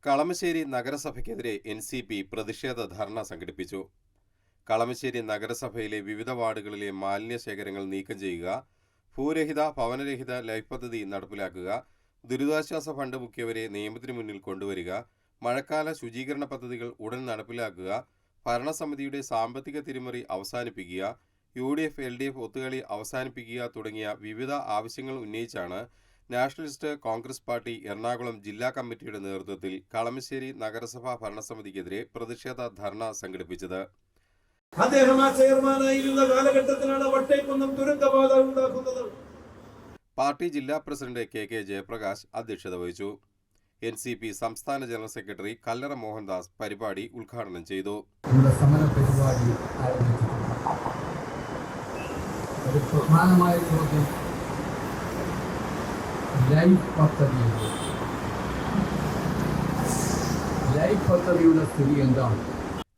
കളമശ്ശേരി നഗരസഭയ്ക്കെതിരെ എൻ.സി.പി. പ്രതിഷേധ ധർണ സംഘടിപ്പിച്ചു. കളമശ്ശേരി നഗരസഭയിലെ വിവിധ വാർഡുകളിലെ മാലിന്യ ശേഖരങ്ങൾ നീക്കം ചെയ്യുക, ഭൂരഹിത ഭവനരഹിത ലൈഫ് പദ്ധതി നടപ്പിലാക്കുക, ദുരിതാശ്വാസ ഫണ്ട് മുഖ്യവരെ നിയമത്തിനു മുന്നിൽ കൊണ്ടുവരിക, മഴക്കാല ശുചീകരണ പദ്ധതികൾ ഉടൻ നടപ്പിലാക്കുക, ഭരണസമിതിയുടെ സാമ്പത്തിക തിരിമറി അവസാനിപ്പിക്കുക, യു.ഡി.എഫ്. എൽ.ഡി.എഫ്. ഒത്തുകളി അവസാനിപ്പിക്കുക തുടങ്ങിയ വിവിധ ആവശ്യങ്ങൾ ഉന്നയിച്ചാണ് നാഷണലിസ്റ്റ് കോൺഗ്രസ് പാർട്ടി എറണാകുളം ജില്ലാ കമ്മിറ്റിയുടെ നേതൃത്വത്തിൽ കളമശ്ശേരി നഗരസഭാ ഭരണസമിതിക്കെതിരെ പ്രതിഷേധ ധർണ സംഘടിപ്പിച്ചത്. അദ്ദേഹം ആ ചെയർമാനായിരുന്ന കാലഘട്ടത്തിലാണ് വട്ടേക്കുന്നം തുരങ്കപാത ഉണ്ടാക്കുന്നത്. പാർട്ടി ജില്ലാ പ്രസിഡന്റ് കെ ജയപ്രകാശ് അധ്യക്ഷത വഹിച്ചു. എൻ.സി.പി. സംസ്ഥാന ജനറൽ സെക്രട്ടറി കല്ലറ മോഹൻദാസ് പരിപാടി ഉദ്ഘാടനം ചെയ്തു. പ്രധാനമായ ചോദ്യം ലൈഫ് പദ്ധതിയുടെ സ്ഥിതി എന്താണ്?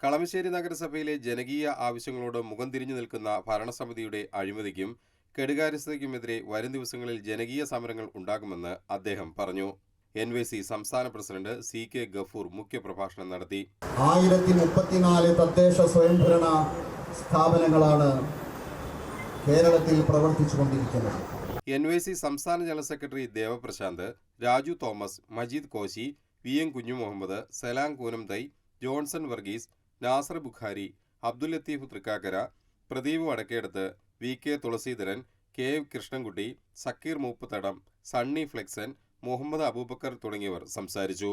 കളമശ്ശേരി നഗരസഭയിലെ ജനകീയ ആവശ്യങ്ങളോട് മുഖം തിരിഞ്ഞു നിൽക്കുന്ന ഭരണസമിതിയുടെ അഴിമതിക്കും കെടുകാര്യസ്ഥതയ്ക്കുമെതിരെ വരും ദിവസങ്ങളിൽ ജനകീയ സമരങ്ങൾ ഉണ്ടാകുമെന്ന് അദ്ദേഹം പറഞ്ഞു. NYC സംസ്ഥാന പ്രസിഡന്റ് C.K. ഗഫൂർ മുഖ്യപ്രഭാഷണം നടത്തി. 1034 തദ്ദേശ സ്വയംഭരണ സ്ഥാപനങ്ങളാണ് കേരളത്തിൽ പ്രവർത്തിച്ചുകൊണ്ടിരിക്കുന്നത്. NYC സംസ്ഥാന general secretary Devaprashanth, Raju Thomas, Majeed Koshy, VM Kunjumuhammed, Salam Koonamthai, Johnson Varghese, Nasar Bukhari, Abdul Latheef Thrikkakara, Pradeep Vadakkedath, VK Thulaseedharan, KF Krishnankutty, Sakkeer Mooppathadam, Sunny Flexon, Muhammad Abubakar തുടങ്ങിയവർ സംസാരിച്ചു.